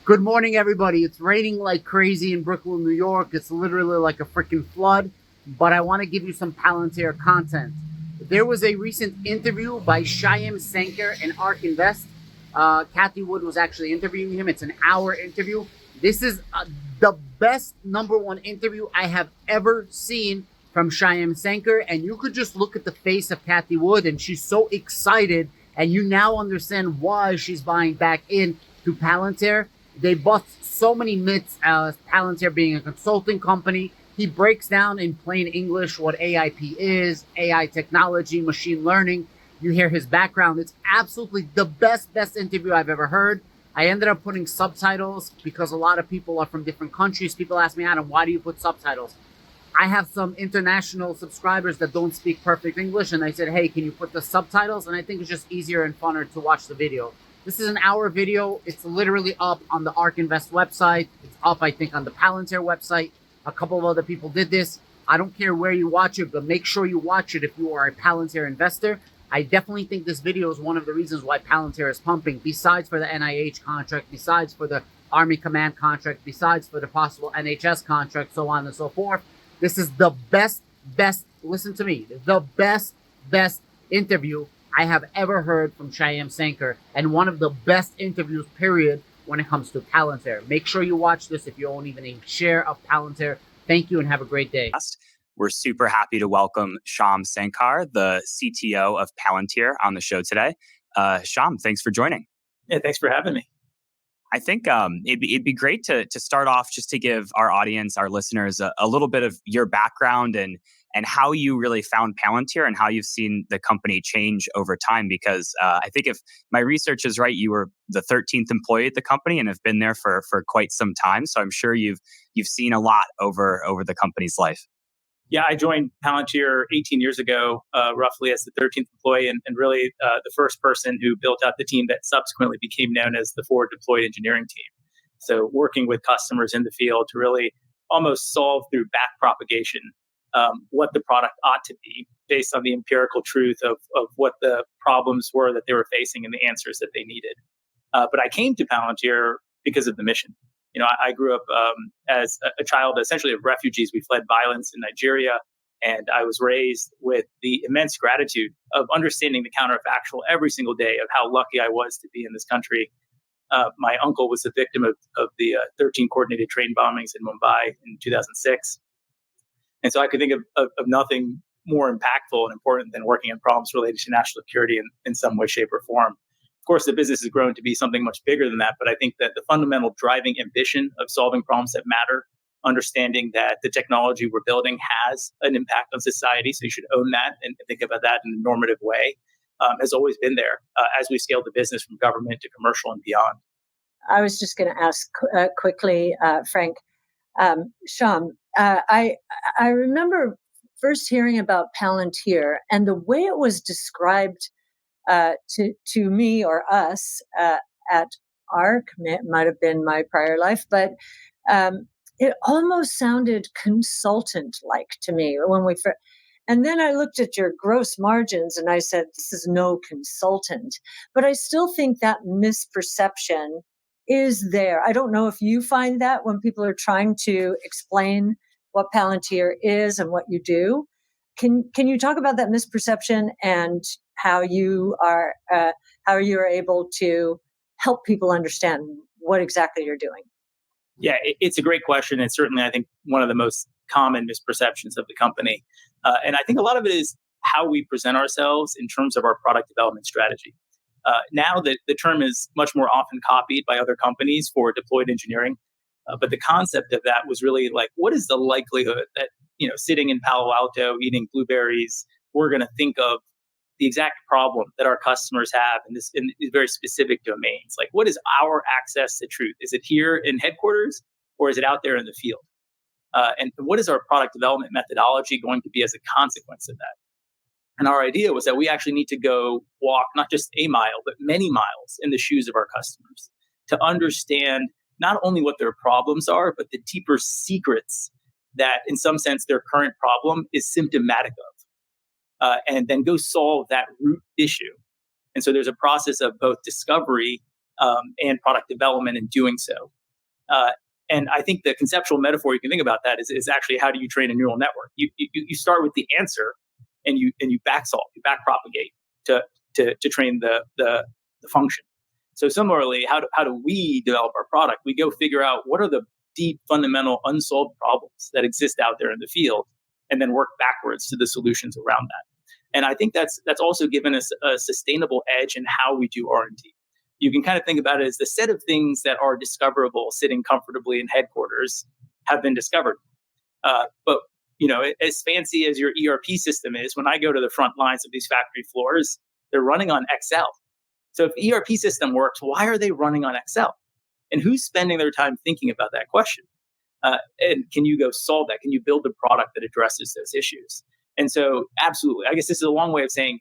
Good morning, everybody. It's raining like crazy in Brooklyn, New York. It's literally like a freaking flood, but I want to give you some Palantir content. There was a recent interview by Shyam Sankar and ARK Invest. Kathy Wood was actually interviewing him. It's an hour interview. This is the best number one interview I have ever seen from Shyam Sankar, and you could just look at the face of Kathy Wood, and she's so excited, and you now understand why she's buying back in to Palantir. They bust so many myths as Palantir being a consulting company. He breaks down in plain English what AIP is, AI technology, machine learning. You hear his background. It's absolutely the best interview I've ever heard. I ended up putting subtitles because a lot of people are from different countries. People ask me, Adam, why do you put subtitles? I have some international subscribers that don't speak perfect English, and I said, hey, can you put the subtitles? And I think it's just easier and funner to watch the video. This is an hour video. It's literally up on the ARK Invest website. It's up, I think, on the Palantir website. A couple of other people did this. I don't care where you watch it, but make sure you watch it if you are a Palantir investor. I definitely think this video is one of the reasons why Palantir is pumping, besides for the NIH contract, besides for the Army Command contract, besides for the possible NHS contract, so on and so forth. This is the best, listen to me, the best interview I have ever heard from Shyam Sankar, and one of the best interviews, period, when it comes to Palantir. Make sure you watch this if you own even a share of Palantir. Thank you and have a great day. We're super happy to welcome Shyam Sankar, the CTO of Palantir, on the show today. Shyam, thanks for joining. Yeah, thanks for having me. I think it'd be great to start off just to give our audience, our listeners, a little bit of your background and how you really found Palantir and how you've seen the company change over time. Because I think if my research is right, you were the 13th employee at the company and have been there for quite some time. So I'm sure you've seen a lot over the company's life. Yeah, I joined Palantir 18 years ago, roughly as the 13th employee, and really the first person who built out the team that subsequently became known as the Forward Deployed Engineering Team. So working with customers in the field to really almost solve through back propagation what the product ought to be based on the empirical truth of what the problems were that they were facing and the answers that they needed. But I came to Palantir because of the mission. You know, I grew up as a child, essentially, of refugees. We fled violence in Nigeria, and I was raised with the immense gratitude of understanding the counterfactual every single day of how lucky I was to be in this country. My uncle was the victim of the 13 coordinated train bombings in Mumbai in 2006. And so I could think of nothing more impactful and important than working on problems related to national security in some way, shape, or form. Of course, the business has grown to be something much bigger than that, but I think that the fundamental driving ambition of solving problems that matter, understanding that the technology we're building has an impact on society, so you should own that and think about that in a normative way, has always been there as we scale the business from government to commercial and beyond. I was just going to ask quickly, Frank, Shyam, I remember first hearing about Palantir and the way it was described to me or us at ARK, it might have been my prior life, but it almost sounded consultant-like to me and then I looked at your gross margins and I said, this is no consultant. But I still think that misperception is there. I don't know if you find that when people are trying to explain what Palantir is and what you do. Can you talk about that misperception and how you are able to help people understand what exactly you're doing? Yeah, it's a great question. It's certainly, I think, one of the most common misperceptions of the company. And I think a lot of it is how we present ourselves in terms of our product development strategy. Now that the term is much more often copied by other companies for deployed engineering, but the concept of that was really like, what is the likelihood that, sitting in Palo Alto eating blueberries, we're going to think of the exact problem that our customers have in these very specific domains? Like, what is our access to truth? Is it here in headquarters or is it out there in the field? And what is our product development methodology going to be as a consequence of that? And our idea was that we actually need to go walk not just a mile, but many miles in the shoes of our customers to understand not only what their problems are, but the deeper secrets that in some sense their current problem is symptomatic of, and then go solve that root issue. And so there's a process of both discovery and product development in doing so. And I think the conceptual metaphor you can think about that is actually how do you train a neural network? You start with the answer, and you back solve, you back propagate to train the function. So similarly, how do we develop our product? We go figure out what are the deep, fundamental, unsolved problems that exist out there in the field, and then work backwards to the solutions around that. And I think that's also given us a sustainable edge in how we do R&D. You can kind of think about it as the set of things that are discoverable sitting comfortably in headquarters have been discovered. But as fancy as your ERP system is, when I go to the front lines of these factory floors, they're running on Excel. So if the ERP system works, why are they running on Excel? And who's spending their time thinking about that question? And can you go solve that? Can you build a product that addresses those issues? And so, absolutely, I guess this is a long way of saying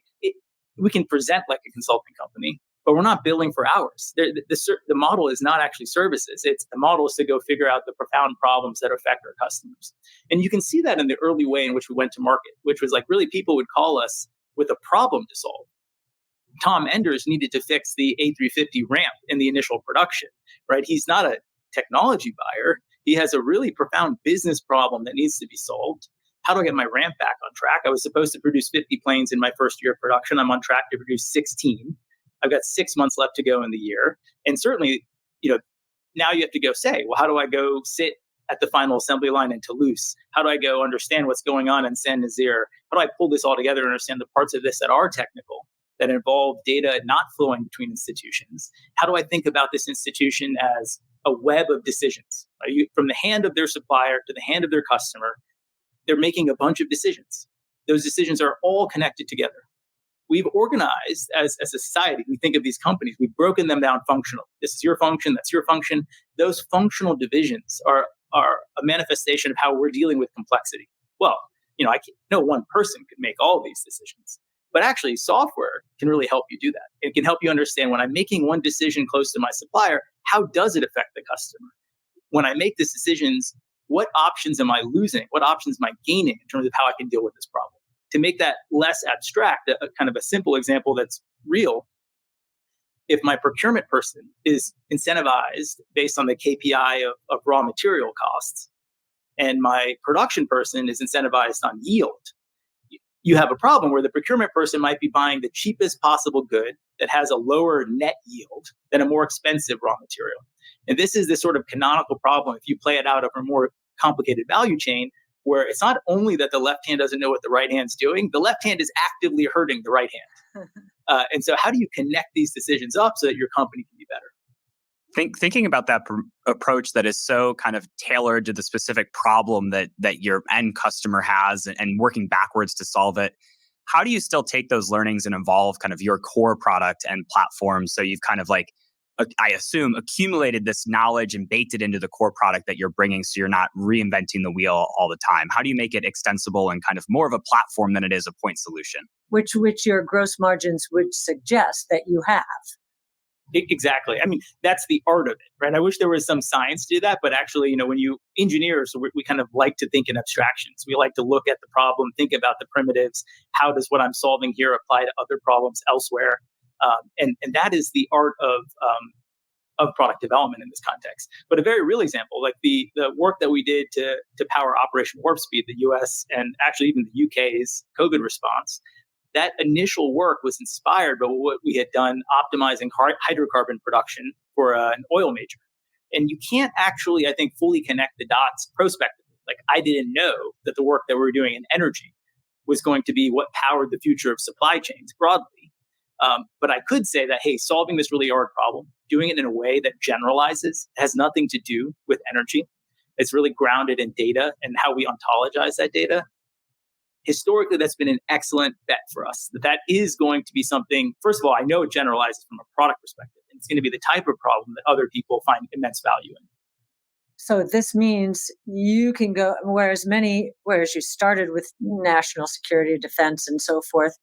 we can present like a consulting company, but we're not billing for hours. The model is not actually services. The model is to go figure out the profound problems that affect our customers. And you can see that in the early way in which we went to market, which was like really people would call us with a problem to solve. Tom Enders needed to fix the A350 ramp in the initial production, right? He's not a technology buyer. He has a really profound business problem that needs to be solved. How do I get my ramp back on track? I was supposed to produce 50 planes in my first year of production. I'm on track to produce 16. I've got 6 months left to go in the year. And certainly, now you have to go say, well, how do I go sit at the final assembly line in Toulouse? How do I go understand what's going on in Saint-Nazaire? How do I pull this all together and understand the parts of this that are technical, that involve data not flowing between institutions? How do I think about this institution as a web of decisions? From the hand of their supplier to the hand of their customer, they're making a bunch of decisions. Those decisions are all connected together. We've organized as a society, we think of these companies, we've broken them down functionally. This is your function, that's your function. Those functional divisions are a manifestation of how we're dealing with complexity. Well, no one person could make all these decisions. But actually, software can really help you do that. It can help you understand when I'm making one decision close to my supplier, how does it affect the customer? When I make these decisions, what options am I losing? What options am I gaining in terms of how I can deal with this problem? To make that less abstract, a kind of a simple example that's real, if my procurement person is incentivized based on the KPI of raw material costs, and my production person is incentivized on yield, you have a problem where the procurement person might be buying the cheapest possible good that has a lower net yield than a more expensive raw material. And this is the sort of canonical problem if you play it out over a more complicated value chain, where it's not only that the left hand doesn't know what the right hand's doing, the left hand is actively hurting the right hand. And so how do you connect these decisions up so that your company can be better? Thinking about that approach that is so kind of tailored to the specific problem that your end customer has and working backwards to solve it, how do you still take those learnings and evolve kind of your core product and platform so you've kind of like, I assume, accumulated this knowledge and baked it into the core product that you're bringing so you're not reinventing the wheel all the time? How do you make it extensible and kind of more of a platform than it is a point solution? Which your gross margins would suggest that you have. Exactly. I mean, that's the art of it, right? I wish there was some science to that, but actually, when you engineers, we kind of like to think in abstractions. We like to look at the problem, think about the primitives. How does what I'm solving here apply to other problems elsewhere? And that is the art of product development in this context. But a very real example, like the work that we did to power Operation Warp Speed, the US and actually even the UK's COVID response, that initial work was inspired by what we had done optimizing hydrocarbon production for an oil major. And you can't actually, I think, fully connect the dots prospectively. Like, I didn't know that the work that we were doing in energy was going to be what powered the future of supply chains broadly. But I could say that, hey, solving this really hard problem, doing it in a way that generalizes, has nothing to do with energy. It's really grounded in data and how we ontologize that data. Historically, that's been an excellent bet for us. That is going to be something, first of all, I know it generalizes from a product perspective. And it's going to be the type of problem that other people find immense value in. So this means you can go, whereas you started with national security, defense, and so forth,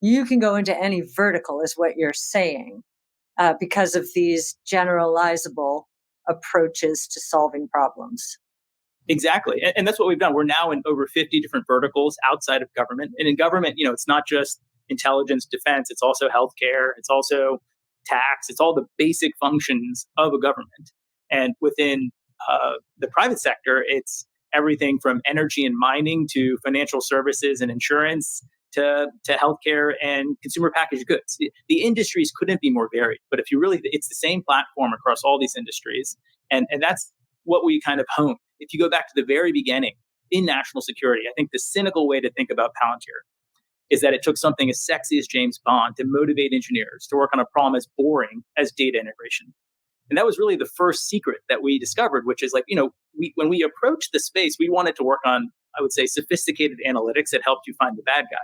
you can go into any vertical, is what you're saying, because of these generalizable approaches to solving problems. Exactly. And that's what we've done. We're now in over 50 different verticals outside of government. And in government, it's not just intelligence, defense, it's also healthcare, it's also tax, it's all the basic functions of a government. And within the private sector, it's everything from energy and mining to financial services and insurance to healthcare and consumer packaged goods. The industries couldn't be more varied. But if you really, it's the same platform across all these industries. And that's what we kind of honed. If you go back to the very beginning in national security, I think the cynical way to think about Palantir is that it took something as sexy as James Bond to motivate engineers to work on a problem as boring as data integration. And that was really the first secret that we discovered, which is like, when we approached the space, we wanted to work on, I would say, sophisticated analytics that helped you find the bad guy.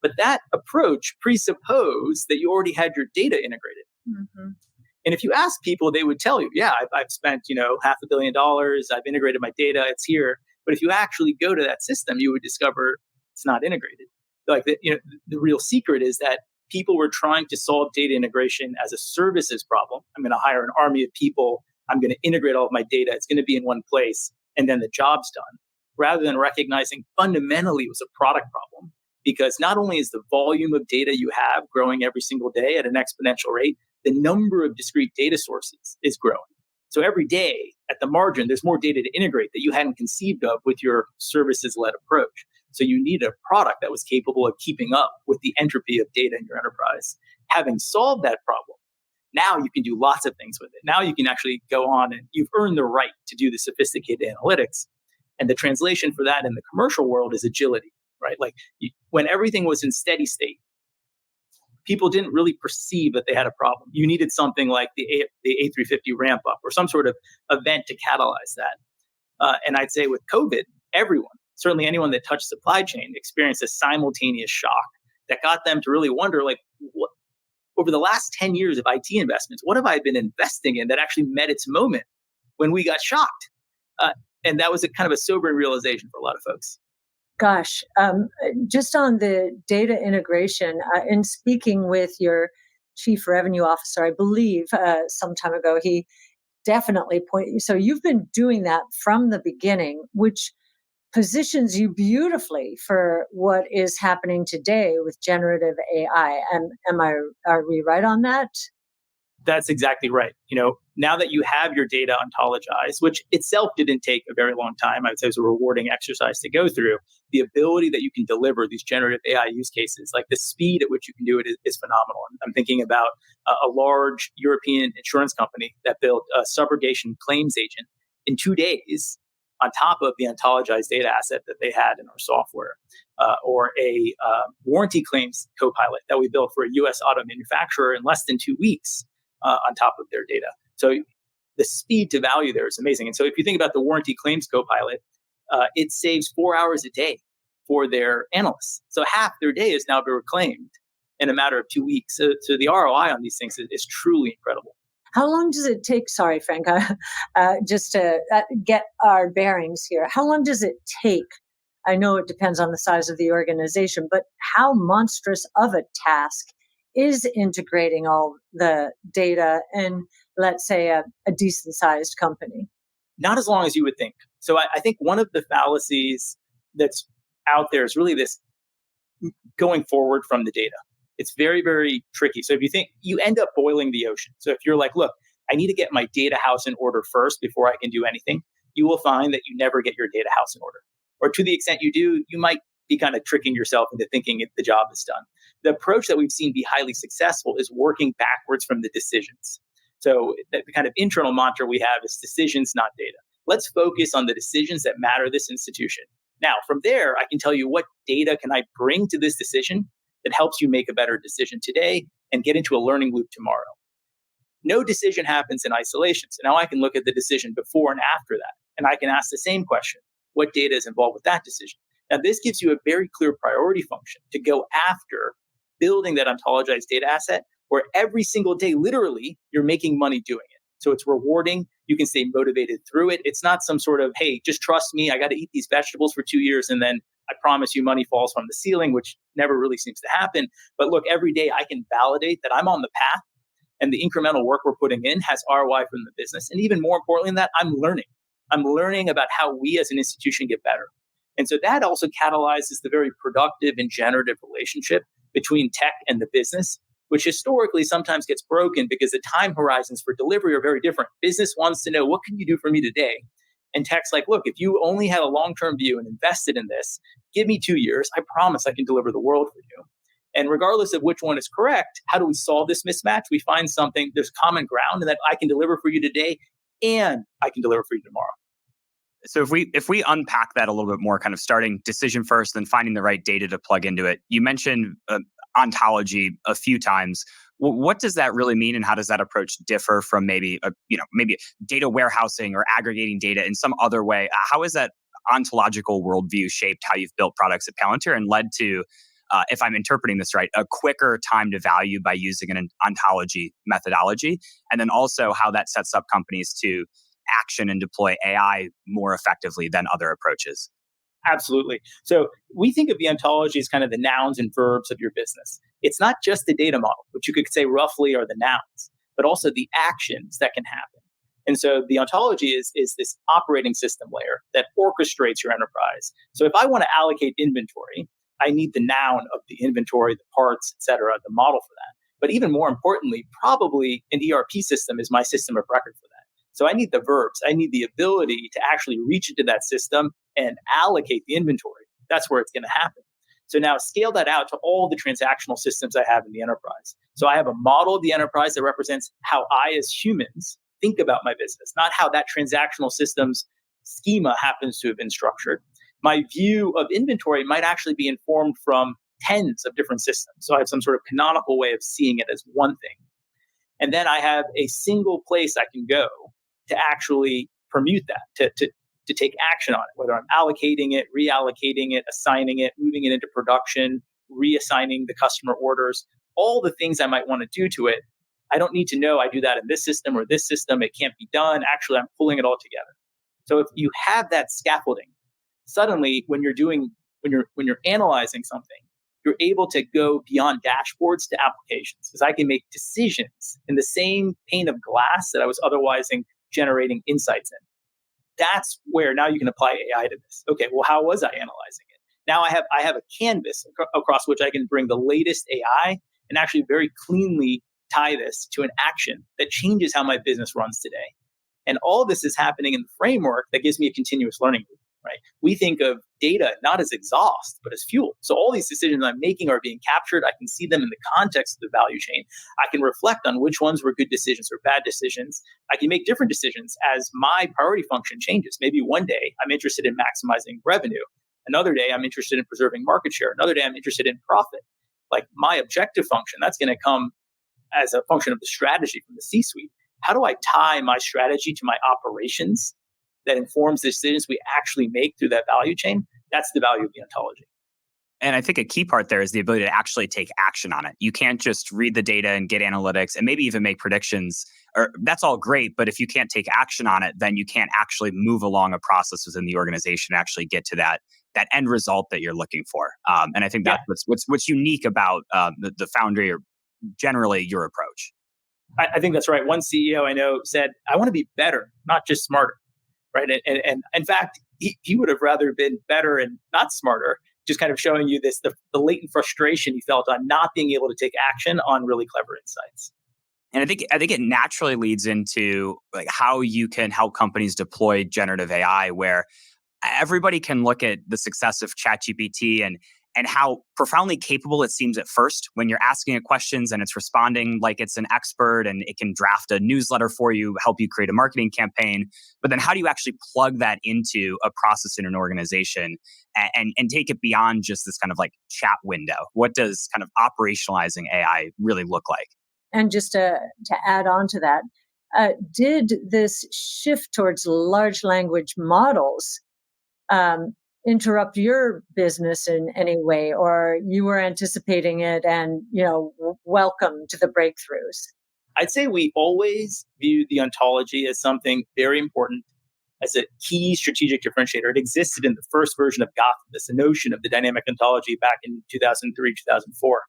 But that approach presupposed that you already had your data integrated. Mm-hmm. And if you ask people, they would tell you, yeah, I've spent, $500 million. I've integrated my data. It's here. But if you actually go to that system, you would discover it's not integrated. Like the real secret is that people were trying to solve data integration as a services problem. I'm going to hire an army of people. I'm going to integrate all of my data. It's going to be in one place, and then the job's done. Rather than recognizing fundamentally it was a product problem, because not only is the volume of data you have growing every single day at an exponential rate, the number of discrete data sources is growing. So every day at the margin, there's more data to integrate that you hadn't conceived of with your services-led approach. So you need a product that was capable of keeping up with the entropy of data in your enterprise. Having solved that problem, now you can do lots of things with it. Now you can actually go on and you've earned the right to do the sophisticated analytics. And the translation for that in the commercial world is agility, right? Like when everything was in steady state, people didn't really perceive that they had a problem. You needed something like the A350 ramp up or some sort of event to catalyze that. And I'd say with COVID, everyone, certainly anyone that touched supply chain, experienced a simultaneous shock that got them to really wonder, like, what, over the last 10 years of IT investments, what have I been investing in that actually met its moment when we got shocked? And that was a kind of a sobering realization for a lot of folks. Gosh, just on the data integration, in speaking with your chief revenue officer, I believe some time ago, he definitely pointed. So you've been doing that from the beginning, which positions you beautifully for what is happening today with generative AI. And are we right on that? That's exactly right. Now that you have your data ontologized, which itself didn't take a very long time, I would say it was a rewarding exercise to go through, the ability that you can deliver these generative AI use cases, like the speed at which you can do it is phenomenal. I'm thinking about a large European insurance company that built a subrogation claims agent in 2 days on top of the ontologized data asset that they had in our software, or a warranty claims copilot that we built for a US auto manufacturer in less than 2 weeks on top of their data. So the speed to value there is amazing. And so if you think about the warranty claims copilot, it saves 4 hours a day for their analysts. So half their day is now been reclaimed in a matter of 2 weeks. So the ROI on these things is truly incredible. How long does it take? Sorry, Frank, just to get our bearings here. How long does it take? I know it depends on the size of the organization, but how monstrous of a task is integrating all the data in, let's say, a decent sized company? Not as long as you would think. So I think one of the fallacies that's out there is really this going forward from the data. It's very, very tricky. So if you think, you end up boiling the ocean. So if you're like, look, I need to get my data house in order first before I can do anything, you will find that you never get your data house in order. Or to the extent you do, you might be kind of tricking yourself into thinking the job is done. The approach that we've seen be highly successful is working backwards from the decisions. So the kind of internal mantra we have is decisions, not data. Let's focus on the decisions that matter to this institution. Now, from there, I can tell you what data can I bring to this decision that helps you make a better decision today and get into a learning loop tomorrow. No decision happens in isolation. So now I can look at the decision before and after that, and I can ask the same question. What data is involved with that decision? Now, this gives you a very clear priority function to go after building that ontologized data asset where every single day, literally, you're making money doing it. So it's rewarding. You can stay motivated through it. It's not some sort of, hey, just trust me. I got to eat these vegetables for 2 years and then I promise you money falls from the ceiling, which never really seems to happen. But look, every day I can validate that I'm on the path and the incremental work we're putting in has ROI from the business. And even more importantly than that, I'm learning. I'm learning about how we as an institution get better. And so that also catalyzes the very productive and generative relationship between tech and the business, which historically sometimes gets broken because the time horizons for delivery are very different. Business wants to know, what can you do for me today? And tech's like, look, if you only had a long-term view and invested in this, give me 2 years. I promise I can deliver the world for you. And regardless of which one is correct, how do we solve this mismatch? We find something, there's common ground, and that I can deliver for you today and I can deliver for you tomorrow. So if we unpack that a little bit more, kind of starting decision first, then finding the right data to plug into it. You mentioned ontology a few times. What does that really mean, and how does that approach differ from maybe data warehousing or aggregating data in some other way? How is that ontological worldview shaped how you've built products at Palantir and led to, if I'm interpreting this right, a quicker time to value by using an ontology methodology, and then also how that sets up companies to action and deploy AI more effectively than other approaches? Absolutely. So we think of the ontology as kind of the nouns and verbs of your business. It's not just the data model, which you could say roughly are the nouns, but also the actions that can happen. And so the ontology is this operating system layer that orchestrates your enterprise. So if I want to allocate inventory, I need the noun of the inventory, the parts, et cetera, the model for that. But even more importantly, probably an ERP system is my system of record for that. So I need the verbs. I need the ability to actually reach into that system and allocate the inventory. That's where it's going to happen. So now scale that out to all the transactional systems I have in the enterprise. So I have a model of the enterprise that represents how I, as humans, think about my business, not how that transactional system's schema happens to have been structured. My view of inventory might actually be informed from tens of different systems. So I have some sort of canonical way of seeing it as one thing. And then I have a single place I can go to actually permute that, to take action on it, whether I'm allocating it, reallocating it, assigning it, moving it into production, reassigning the customer orders, all the things I might want to do to it. I don't need to know I do that in this system or this system. It can't be done. Actually, I'm pulling it all together. So if you have that scaffolding, suddenly when you're analyzing something, you're able to go beyond dashboards to applications, because I can make decisions in the same pane of glass that I was otherwise generating insights in. That's where now you can apply AI to this. Okay, well, how was I analyzing it? Now I have a canvas across which I can bring the latest AI and actually very cleanly tie this to an action that changes how my business runs today. And all this is happening in the framework that gives me a continuous learning loop, right? We think of data not as exhaust, but as fuel. So all these decisions I'm making are being captured. I can see them in the context of the value chain. I can reflect on which ones were good decisions or bad decisions. I can make different decisions as my priority function changes. Maybe one day I'm interested in maximizing revenue. Another day I'm interested in preserving market share. Another day I'm interested in profit. Like my objective function, that's going to come as a function of the strategy from the C-suite. How do I tie my strategy to my operations that informs the decisions we actually make through that value chain? That's the value of the ontology. And I think a key part there is the ability to actually take action on it. You can't just read the data and get analytics and maybe even make predictions. Or that's all great, but if you can't take action on it, then you can't actually move along a process within the organization and actually get to that end result that you're looking for. And I think that's what's unique about the Foundry, or generally your approach. I think that's right. One CEO I know said, I want to be better, not just smarter. Right. And in fact, he would have rather been better and not smarter, just kind of showing you the latent frustration he felt on not being able to take action on really clever insights. And I think it naturally leads into like how you can help companies deploy generative AI, where everybody can look at the success of ChatGPT and how profoundly capable it seems at first when you're asking it questions and it's responding like it's an expert, and it can draft a newsletter for you, help you create a marketing campaign. But then how do you actually plug that into a process in an organization and take it beyond just this kind of like chat window? What does kind of operationalizing AI really look like? And just to add on to that, did this shift towards large language models interrupt your business in any way, or you were anticipating it and, welcome to the breakthroughs? I'd say we always view the ontology as something very important, as a key strategic differentiator. It existed in the first version of Gotham, this notion of the dynamic ontology back in 2003, 2004.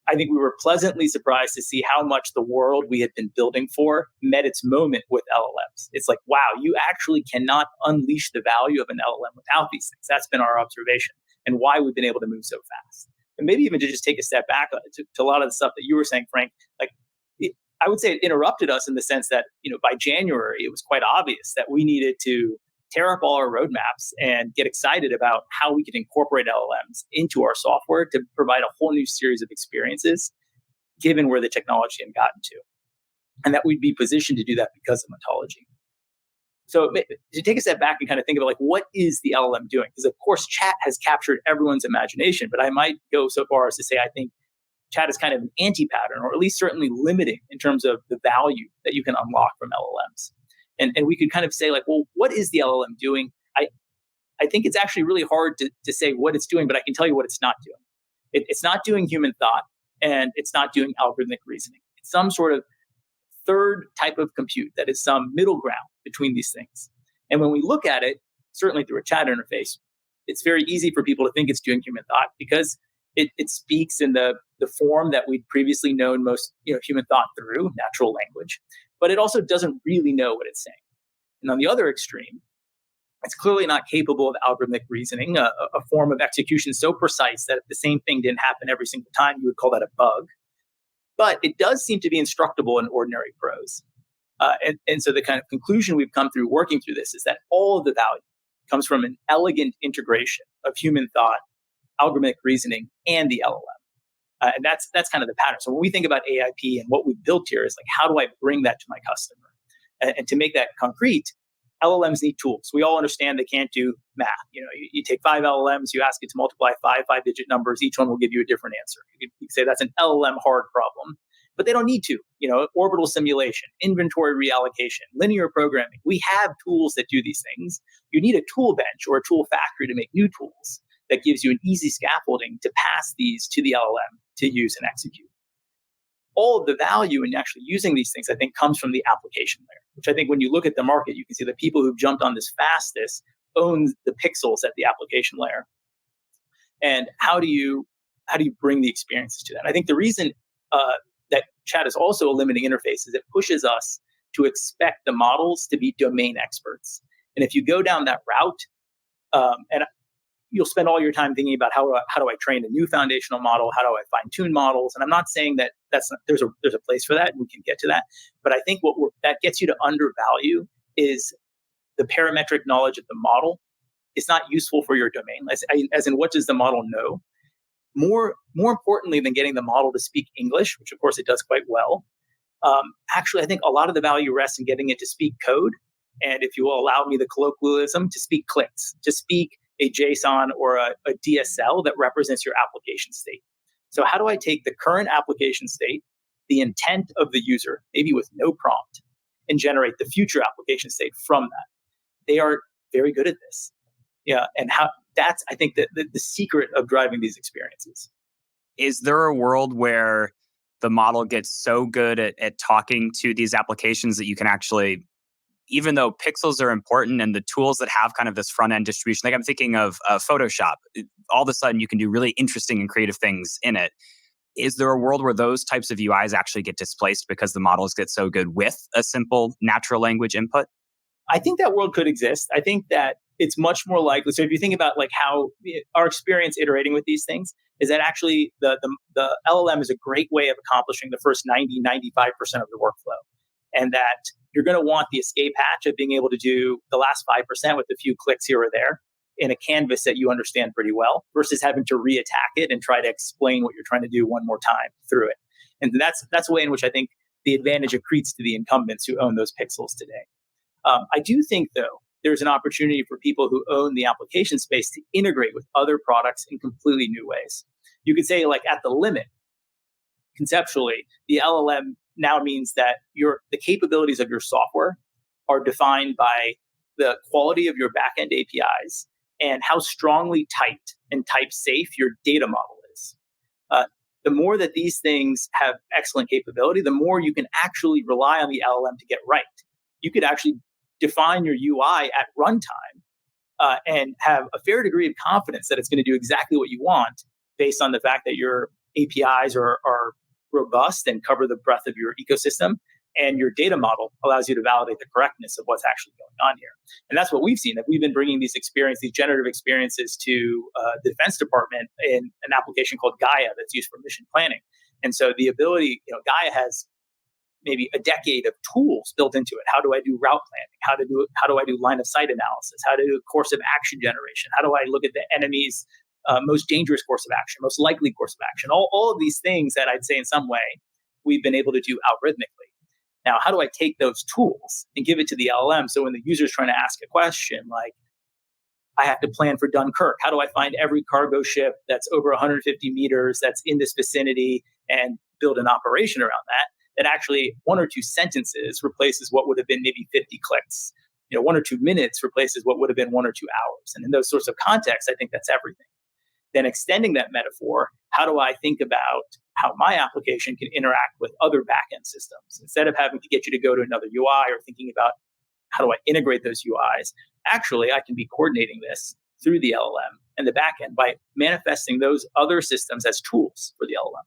I think we were pleasantly surprised to see how much the world we had been building for met its moment with LLMs. It's like, wow, you actually cannot unleash the value of an LLM without these things. That's been our observation and why we've been able to move so fast. And maybe even to just take a step back to a lot of the stuff that you were saying, Frank, like I would say it interrupted us in the sense that, by January, it was quite obvious that we needed to tear up all our roadmaps and get excited about how we could incorporate LLMs into our software to provide a whole new series of experiences, given where the technology had gotten to. And that we'd be positioned to do that because of ontology. So to take a step back and kind of think about what is the LLM doing? Because of course, chat has captured everyone's imagination, but I might go so far as to say I think chat is kind of an anti-pattern, or at least certainly limiting in terms of the value that you can unlock from LLMs. And we could kind of say well, what is the LLM doing? I think it's actually really hard to say what it's doing, but I can tell you what it's not doing. It's not doing human thought, and it's not doing algorithmic reasoning. It's some sort of third type of compute that is some middle ground between these things. And when we look at it, certainly through a chat interface, it's very easy for people to think it's doing human thought because it speaks in the form that we'd previously known most human thought through, natural language. But it also doesn't really know what it's saying. And on the other extreme, it's clearly not capable of algorithmic reasoning, a form of execution so precise that if the same thing didn't happen every single time, you would call that a bug. But it does seem to be instructable in ordinary prose. And so the kind of conclusion we've come through working through this is that all of the value comes from an elegant integration of human thought, algorithmic reasoning, and the LLM. And that's kind of the pattern. So when we think about AIP and what we've built here is how do I bring that to my customer? And to make that concrete, LLMs need tools. We all understand they can't do math. You take 5 LLMs, you ask it to multiply 5-digit numbers, each one will give you a different answer. You can say that's an LLM hard problem, but they don't need to. Orbital simulation, inventory reallocation, linear programming. We have tools that do these things. You need a tool bench or a tool factory to make new tools that gives you an easy scaffolding to pass these to the LLM to use and execute. All of the value in actually using these things, I think, comes from the application layer, which I think when you look at the market, you can see the people who've jumped on this fastest own the pixels at the application layer. And how do you bring the experiences to that? I think the reason that chat is also a limiting interface is it pushes us to expect the models to be domain experts. And if you go down that route, and you'll spend all your time thinking about how do I train a new foundational model? How do I fine tune models? And I'm not saying that there's a place for that, and we can get to that. But I think that gets you to undervalue is the parametric knowledge of the model is not useful for your domain. As in, what does the model know? More importantly than getting the model to speak English, which of course it does quite well. Actually, I think a lot of the value rests in getting it to speak code. And if you will allow me the colloquialism, to speak clicks, to speak a JSON or a DSL that represents your application state. So how do I take the current application state, the intent of the user, maybe with no prompt, and generate the future application state from that? They are very good at this. Yeah, and that's, I think, the secret of driving these experiences. Is there a world where the model gets so good at talking to these applications that you can actually, even though pixels are important and the tools that have kind of this front end distribution, like I'm thinking of Photoshop, all of a sudden you can do really interesting and creative things in it. Is there a world where those types of UIs actually get displaced because the models get so good with a simple natural language input? I think that world could exist. I think that it's much more likely. So if you think about how our experience iterating with these things is that actually the LLM is a great way of accomplishing the first 95% of the workflow. And that you're going to want the escape hatch of being able to do the last 5% with a few clicks here or there in a canvas that you understand pretty well versus having to reattack it and try to explain what you're trying to do one more time through it. And that's a way in which I think the advantage accretes to the incumbents who own those pixels today. I do think, though, there's an opportunity for people who own the application space to integrate with other products in completely new ways. You could say, at the limit, conceptually, the LLM now means that the capabilities of your software are defined by the quality of your backend APIs and how strongly typed and type safe your data model is. The more that these things have excellent capability, the more you can actually rely on the LLM to get right. You could actually define your UI at runtime and have a fair degree of confidence that it's going to do exactly what you want based on the fact that your APIs are robust and cover the breadth of your ecosystem. And your data model allows you to validate the correctness of what's actually going on here. And that's what we've seen, that we've been bringing these generative experiences to the Defense Department in an application called Gaia that's used for mission planning. And so the ability, Gaia has maybe a decade of tools built into it. How do I do route planning? How do I do line of sight analysis? How to do course of action generation? How do I look at the enemy's most dangerous course of action, most likely course of action? All of these things that I'd say in some way we've been able to do algorithmically. Now, how do I take those tools and give it to the LLM? So when the user is trying to ask a question like, I have to plan for Dunkirk. How do I find every cargo ship that's over 150 meters that's in this vicinity and build an operation around that? That actually 1 or 2 sentences replaces what would have been maybe 50 clicks. 1 or 2 minutes replaces what would have been 1 or 2 hours. And in those sorts of contexts, I think that's everything. Then extending that metaphor, how do I think about how my application can interact with other backend systems? Instead of having to get you to go to another UI or thinking about how do I integrate those UIs, actually, I can be coordinating this through the LLM and the backend by manifesting those other systems as tools for the LLM.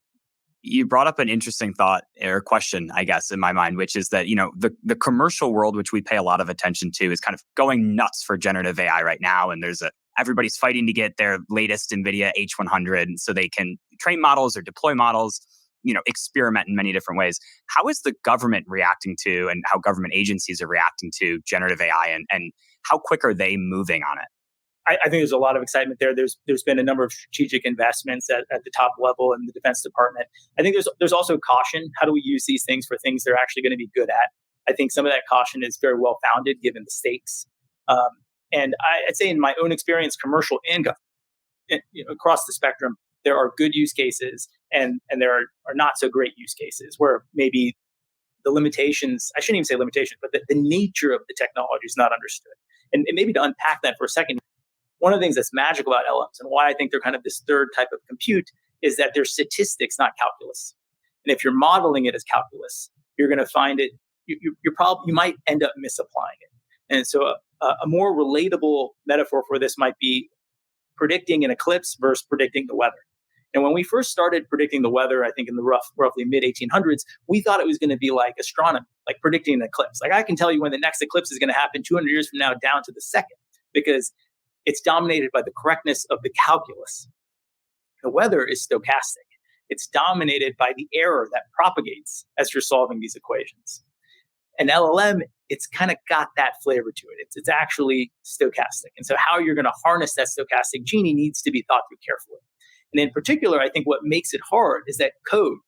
You brought up an interesting thought or question, I guess, in my mind, which is that, the commercial world, which we pay a lot of attention to, is kind of going nuts for generative AI right now. And everybody's fighting to get their latest NVIDIA H100 so they can train models or deploy models, experiment in many different ways. How is the government reacting to, and how government agencies are reacting to generative AI, and how quick are they moving on it? I think there's a lot of excitement there. There's been a number of strategic investments at the top level in the Defense Department. I think there's also caution. How do we use these things for things they're actually going to be good at? I think some of that caution is very well founded given the stakes. And I'd say in my own experience, commercial and government, across the spectrum, there are good use cases and there are not so great use cases where maybe the limitations, I shouldn't even say limitations, but the nature of the technology is not understood. And maybe to unpack that for a second, one of the things that's magical about LLMs and why I think they're kind of this third type of compute is that they're statistics, not calculus. And if you're modeling it as calculus, you're going to find it, you might end up misapplying it. And so a more relatable metaphor for this might be predicting an eclipse versus predicting the weather. And when we first started predicting the weather, I think in the roughly mid 1800s, we thought it was going to be like astronomy, like predicting an eclipse. Like I can tell you when the next eclipse is going to happen 200 years from now down to the second, because it's dominated by the correctness of the calculus. The weather is stochastic. It's dominated by the error that propagates as you're solving these equations. An LLM, it's kind of got that flavor to it. It's actually stochastic. And so how you're going to harness that stochastic genie needs to be thought through carefully. And in particular, I think what makes it hard is that code,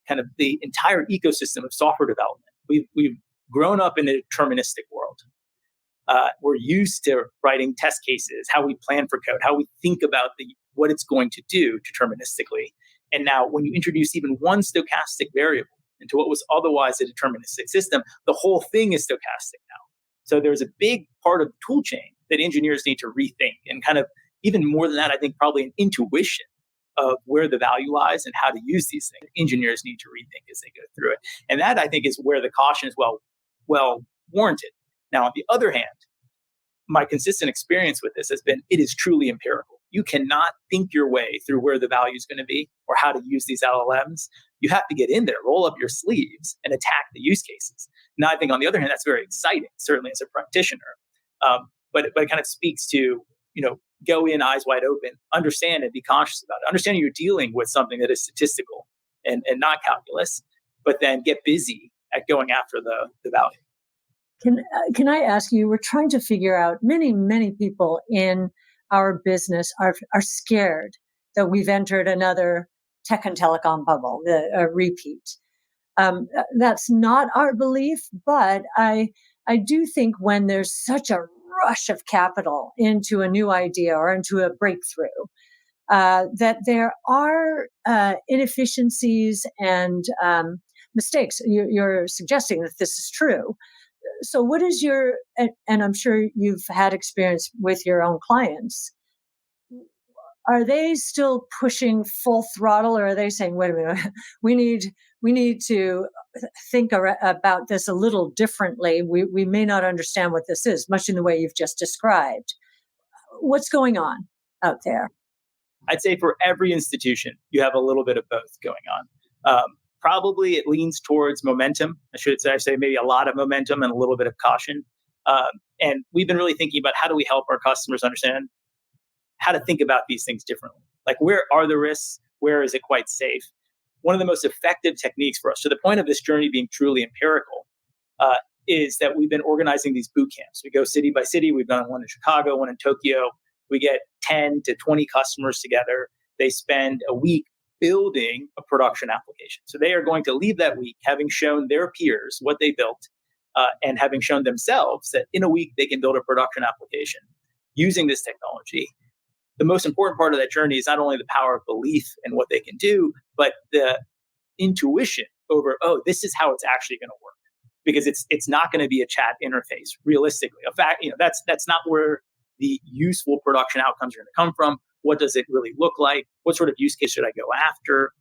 kind of the entire ecosystem of software development. We've grown up in a deterministic world. We're used to writing test cases, how we plan for code, how we think about what it's going to do deterministically. And now when you introduce even one stochastic variable into what was otherwise a deterministic system, the whole thing is stochastic now. So there's a big part of the tool chain that engineers need to rethink, and kind of even more than that, I think probably an intuition of where the value lies and how to use these things. Engineers need to rethink as they go through it. And that, I think, is where the caution is well warranted. Now, on the other hand, my consistent experience with this has been it is truly empirical. You cannot think your way through where the value is going to be or how to use these LLMs. You have to get in there, roll up your sleeves, and attack the use cases. Now, I think on the other hand, that's very exciting, certainly as a practitioner. But it kind of speaks to, go in eyes wide open, understand and be conscious about it. Understanding you're dealing with something that is statistical and not calculus, but then get busy at going after the value. Can I ask you, we're trying to figure out, many people in our business are scared that we've entered another tech and telecom bubble, a repeat. That's not our belief, but I do think when there's such a rush of capital into a new idea or into a breakthrough, that there are inefficiencies and mistakes. You're suggesting that this is true. So what is and I'm sure you've had experience with your own clients, are they still pushing full throttle, or are they saying, wait a minute, we need to think about this a little differently. We may not understand what this is, much in the way you've just described. What's going on out there? I'd say for every institution, you have a little bit of both going on. probably it leans towards momentum. I say maybe a lot of momentum and a little bit of caution. And we've been really thinking about how do we help our customers understand how to think about these things differently. Like, where are the risks? Where is it quite safe? One of the most effective techniques for us, to the point of this journey being truly empirical, is that we've been organizing these boot camps. We go city by city. We've done one in Chicago, one in Tokyo. We get 10 to 20 customers together. They spend a week building a production application. So they are going to leave that week having shown their peers what they built, and having shown themselves that in a week they can build a production application using this technology. The most important part of that journey is not only the power of belief in what they can do, but the intuition over, oh, this is how it's actually going to work. Because it's not going to be a chat interface, realistically. In fact, that's not where the useful production outcomes are going to come from. What does it really look like? What sort of use case should I go after?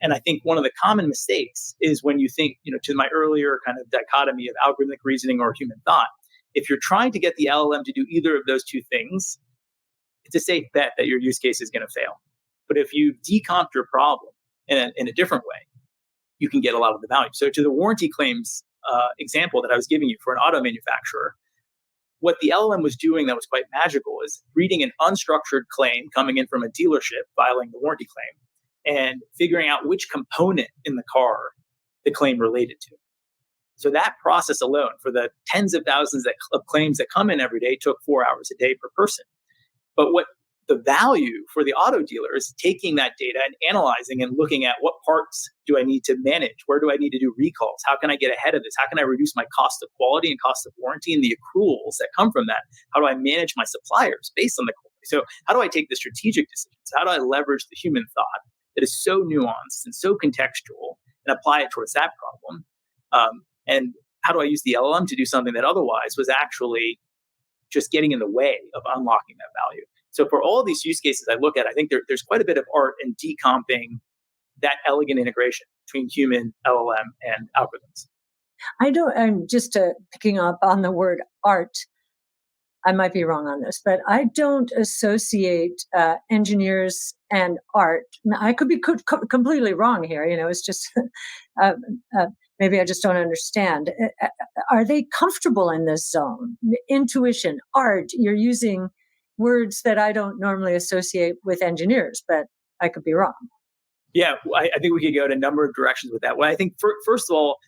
And I think one of the common mistakes is when you think, to my earlier kind of dichotomy of algorithmic reasoning or human thought, if you're trying to get the LLM to do either of those two things, it's a safe bet that your use case is going to fail. But if you decomp your problem in a different way, you can get a lot of the value. So to the warranty claims example that I was giving you for an auto manufacturer, what the LLM was doing that was quite magical is reading an unstructured claim coming in from a dealership filing the warranty claim and figuring out which component in the car the claim related to. So that process alone, for the tens of thousands of claims that come in every day, took 4 hours a day per person. But what the value for the auto dealer is taking that data and analyzing and looking at what parts do I need to manage? Where do I need to do recalls? How can I get ahead of this? How can I reduce my cost of quality and cost of warranty and the accruals that come from that? How do I manage my suppliers based on the quality? So how do I take the strategic decisions? How do I leverage the human thought that is so nuanced and so contextual and apply it towards that problem? And how do I use the LLM to do something that otherwise was actually just getting in the way of unlocking that value? So for all these use cases I look at, I think there's quite a bit of art in decomping that elegant integration between human, LLM, and algorithms. I'm just picking up on the word art. I might be wrong on this, but I don't associate engineers and art. I could be completely wrong here. It's just maybe I just don't understand. Are they comfortable in this zone? Intuition, art, you're using words that I don't normally associate with engineers, but I could be wrong. Yeah, I think we could go in a number of directions with that. Well, I think, first of all,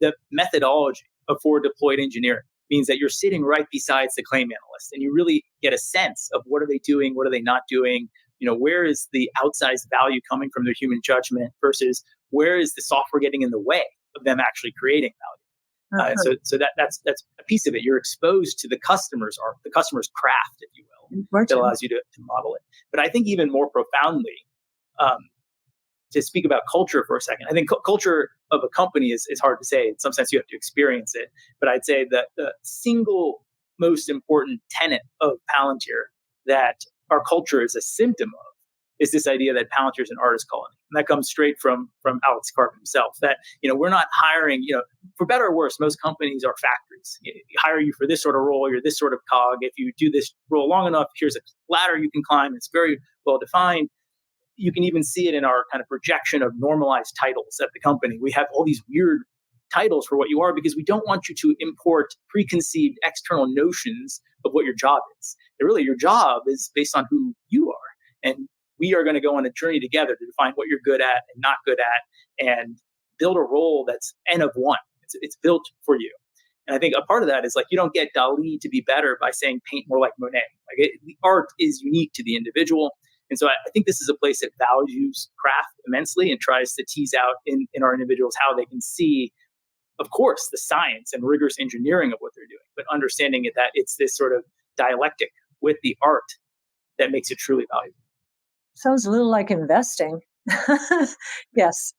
the methodology of forward deployed engineering means that you're sitting right beside the claim analyst and you really get a sense of what are they doing, what are they not doing, where is the outsized value coming from their human judgment versus where is the software getting in the way of them actually creating value. So that's a piece of it. You're exposed to the customer's art, the customer's craft, if you will, that allows you to model it. But I think even more profoundly, to speak about culture for a second, I think culture of a company is hard to say. In some sense, you have to experience it. But I'd say that the single most important tenet of Palantir that our culture is a symptom of is this idea that Palantir is an artist colony. And that comes straight from Alex Karp himself, that, we're not hiring, for better or worse, most companies are factories. You hire you for this sort of role, you're this sort of cog. If you do this role long enough, here's a ladder you can climb. It's very well defined. You can even see it in our kind of projection of normalized titles at the company. We have all these weird titles for what you are because we don't want you to import preconceived external notions of what your job is. And really, your job is based on who you are. And we are going to go on a journey together to define what you're good at and not good at and build a role that's N of one. It's built for you. And I think a part of that is you don't get Dali to be better by saying paint more like Monet. The art is unique to the individual. And so I think this is a place that values craft immensely and tries to tease out in our individuals how they can see, of course, the science and rigorous engineering of what they're doing, but understanding that it's this sort of dialectic with the art that makes it truly valuable. Sounds a little like investing. Yes.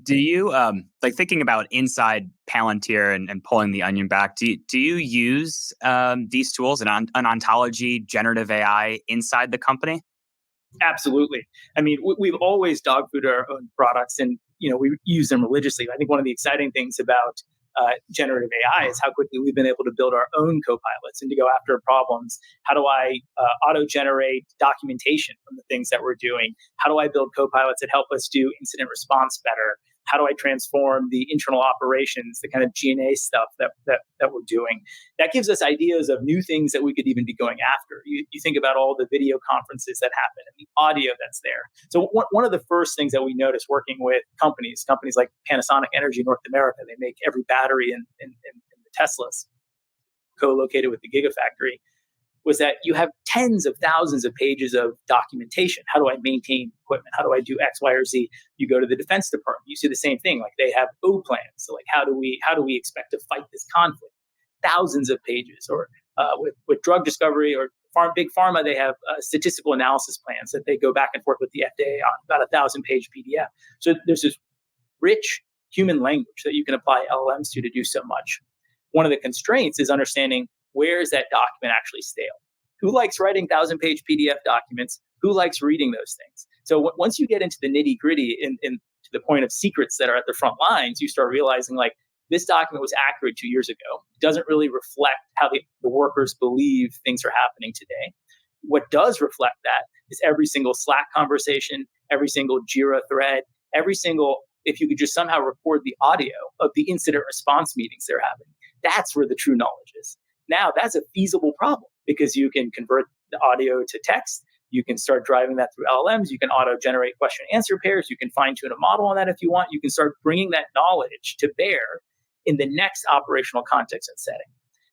Do you thinking about inside Palantir and pulling the onion back? Do you use these tools and an ontology, generative AI inside the company? Absolutely. I mean, we've always dog fooded our own products, and we use them religiously. I think one of the exciting things about generative AI is how quickly we've been able to build our own co-pilots and to go after problems. How do I auto-generate documentation from the things that we're doing? How do I build co-pilots that help us do incident response better? How do I transform the internal operations, the kind of G&A stuff that we're doing? That gives us ideas of new things that we could even be going after. You think about all the video conferences that happen and the audio that's there. So one of the first things that we noticed working with companies like Panasonic Energy North America, they make every battery in the Teslas, co-located with the Gigafactory, was that you have tens of thousands of pages of documentation. How do I maintain equipment? How do I do X, Y, or Z? You go to the Defense Department, you see the same thing. Like they have O plans. So like how do we expect to fight this conflict? Thousands of pages. Or with drug discovery or big pharma, they have statistical analysis plans that they go back and forth with the FDA on, about 1,000-page PDF. So there's this rich human language that you can apply LLMs to do so much. One of the constraints is understanding, where is that document actually stale? Who likes writing 1,000-page PDF documents? Who likes reading those things? So once you get into the nitty gritty to the point of secrets that are at the front lines, you start realizing like this document was accurate 2 years ago. It doesn't really reflect how the workers believe things are happening today. What does reflect that is every single Slack conversation, every single Jira thread, if you could just somehow record the audio of the incident response meetings they're having. That's where the true knowledge is. Now, that's a feasible problem because you can convert the audio to text. You can start driving that through LLMs. You can auto-generate question and answer pairs. You can fine-tune a model on that if you want. You can start bringing that knowledge to bear in the next operational context and setting.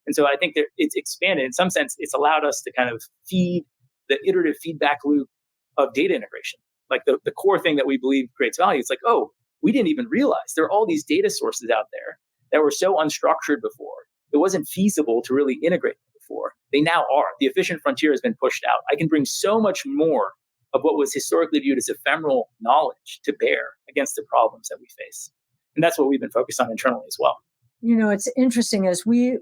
And so I think that it's expanded. In some sense, it's allowed us to kind of feed the iterative feedback loop of data integration. Like the core thing that we believe creates value. It's like, oh, we didn't even realize there are all these data sources out there that were so unstructured before. It wasn't feasible to really integrate them before. They now are. The efficient frontier has been pushed out. I can bring so much more of what was historically viewed as ephemeral knowledge to bear against the problems that we face. And that's what we've been focused on internally as well. You know, it's interesting as we're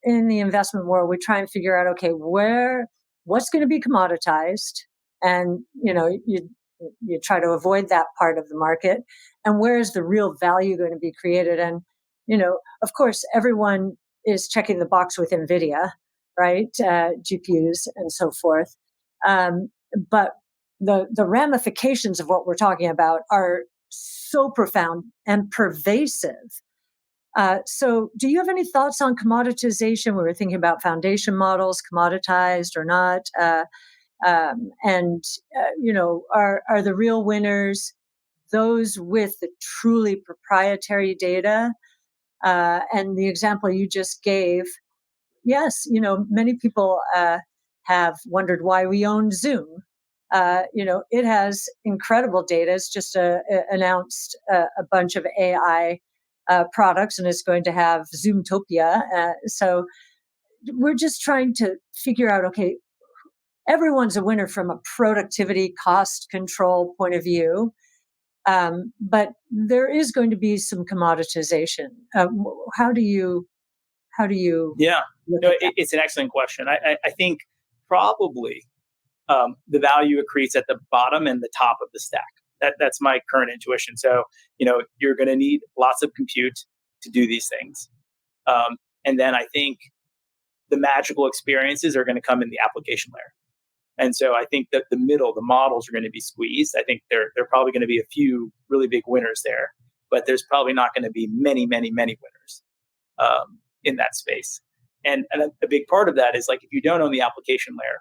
in the investment world, we try and figure out, okay, what's going to be commoditized? And, you know, you try to avoid that part of the market. And where is the real value going to be created? And, you know, of course, everyone is checking the box with NVIDIA, right? GPUs and so forth. But the ramifications of what we're talking about are so profound and pervasive. So do you have any thoughts on commoditization? We were thinking about foundation models, commoditized or not. You know, are the real winners those with the truly proprietary data? And the example you just gave, yes, you know, many people have wondered why we own Zoom. You know, it has incredible data. It's just announced a bunch of AI products, and it's going to have Zoomtopia. So we're just trying to figure out, okay, everyone's a winner from a productivity cost control point of view. But there is going to be some commoditization. How do you? Yeah, no, it's an excellent question. I think probably the value accretes at the bottom and the top of the stack. That's my current intuition. So, you know, you're going to need lots of compute to do these things. And then I think the magical experiences are going to come in the application layer. And so I think that the models are going to be squeezed. I think there are probably going to be a few really big winners there, but there's probably not going to be many winners in that space. And a big part of that is like, if you don't own the application layer,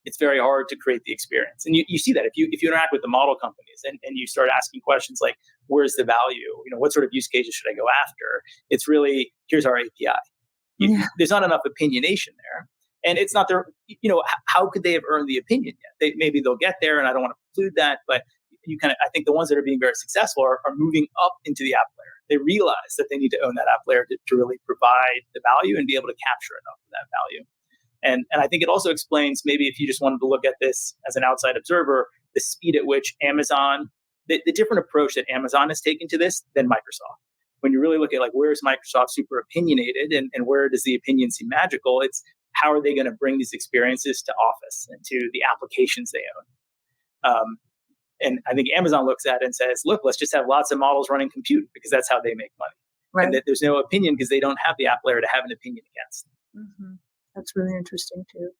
it's very hard to create the experience. And you see that if you interact with the model companies and you start asking questions like, where's the value? You know, what sort of use cases should I go after? It's really, here's our API. There's not enough opinionation there. And it's not their, you know, how could they have earned the opinion yet? Maybe they'll get there, and I don't want to preclude that, but I think the ones that are being very successful are moving up into the app layer. They realize that they need to own that app layer to really provide the value and be able to capture enough of that value. And I think it also explains, maybe if you just wanted to look at this as an outside observer, the speed at which Amazon, the different approach that Amazon has taken to this than Microsoft. When you really look at like, where is Microsoft super opinionated and where does the opinion seem magical? It's how are they going to bring these experiences to Office and to the applications they own? And I think Amazon looks at it and says, look, let's just have lots of models running compute because that's how they make money. Right. and that there's no opinion because they don't have the app layer to have an opinion against. Mm-hmm. That's really interesting too.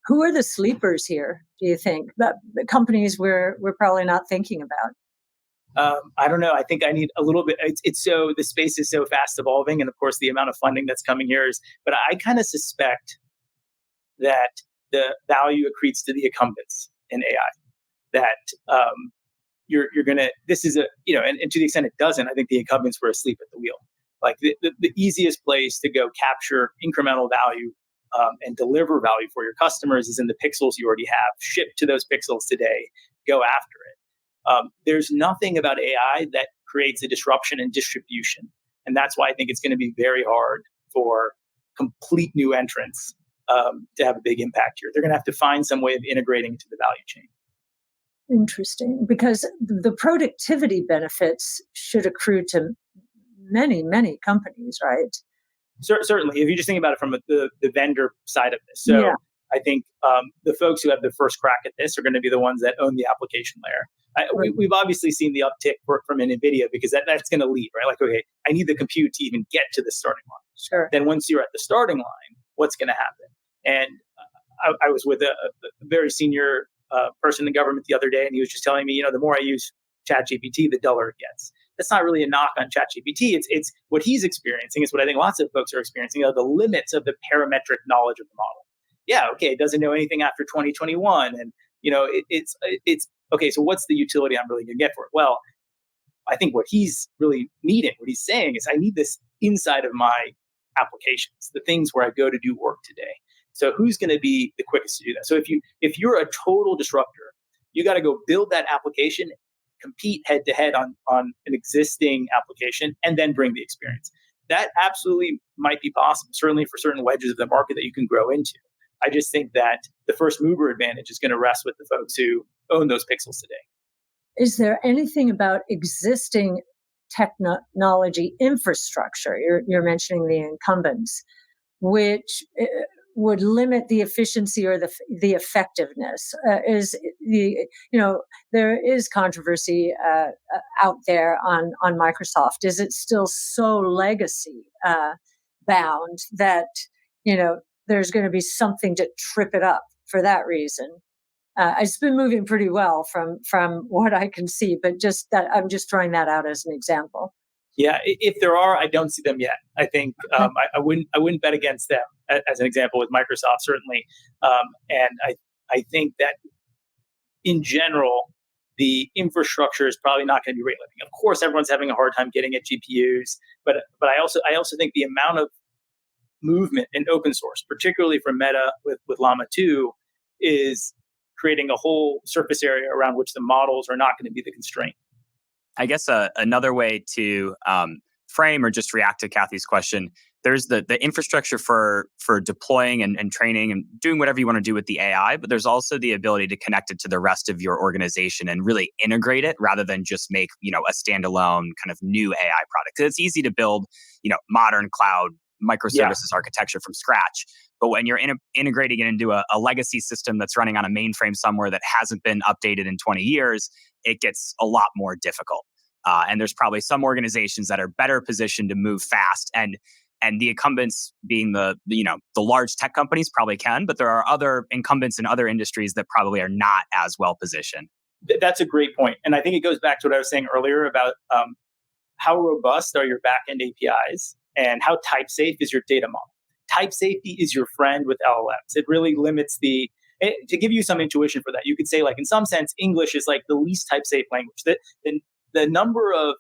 Who are the sleepers here, do you think? The companies we're probably not thinking about. I don't know. I think I need a little bit. It's so the space is so fast evolving, and of course the amount of funding that's coming here is. But I kind of suspect that the value accretes to the incumbents in AI. That you're gonna. This is and to the extent it doesn't, I think the incumbents were asleep at the wheel. Like the easiest place to go capture incremental value and deliver value for your customers is in the pixels you already have. Ship to those pixels today. Go after it. There's nothing about AI that creates a disruption in distribution. And that's why I think it's going to be very hard for complete new entrants to have a big impact here. They're going to have to find some way of integrating into the value chain. Interesting, because the productivity benefits should accrue to many, many companies, right? Certainly, if you just think about it from the vendor side of this. So yeah. I think the folks who have the first crack at this are going to be the ones that own the application layer. We've obviously seen the uptick from an NVIDIA because that's going to lead, right? Like, okay, I need the compute to even get to the starting line. Sure. Then once you're at the starting line, what's going to happen? And I was with a very senior person in government the other day, and he was just telling me, the more I use ChatGPT, the duller it gets. That's not really a knock on ChatGPT. It's what he's experiencing. It's what I think lots of folks are experiencing, the limits of the parametric knowledge of the model. Yeah, okay, it doesn't know anything after 2021. And, it's okay, so what's the utility I'm really going to get for it? Well, I think what he's really needing, what he's saying is I need this inside of my applications, the things where I go to do work today. So who's going to be the quickest to do that? So if you're a total disruptor, you got to go build that application, compete head to head on an existing application, and then bring the experience. That absolutely might be possible, certainly for certain wedges of the market that you can grow into. I just think that the first mover advantage is going to rest with the folks who own those pixels today. Is there anything about existing technology infrastructure, you're mentioning the incumbents, which would limit the efficiency or the effectiveness? There is controversy out there on Microsoft. Is it still so legacy bound that there's going to be something to trip it up for that reason? It's been moving pretty well from what I can see, but just that I'm just throwing that out as an example. Yeah, if there are, I don't see them yet. I think I wouldn't bet against them as an example with Microsoft, certainly. And I think that in general, the infrastructure is probably not going to be rate limiting. Of course, everyone's having a hard time getting at GPUs, but I also think the amount of movement in open source, particularly from Meta with Llama 2, is creating a whole surface area around which the models are not going to be the constraint. I guess another way to frame or just react to Kathy's question, there's the infrastructure for deploying and training and doing whatever you want to do with the AI, but there's also the ability to connect it to the rest of your organization and really integrate it rather than just make a standalone kind of new AI product. It's easy to build modern cloud microservices architecture from scratch. But when you're integrating it into a legacy system that's running on a mainframe somewhere that hasn't been updated in 20 years, it gets a lot more difficult. And there's probably some organizations that are better positioned to move fast. And the incumbents being the large tech companies probably can, but there are other incumbents in other industries that probably are not as well positioned. That's a great point. And I think it goes back to what I was saying earlier about how robust are your backend APIs and how type safe is your data model. Type safety is your friend with LLMs. It really limits to give you some intuition for that. You could say, like, in some sense, English is like the least type safe language. The number of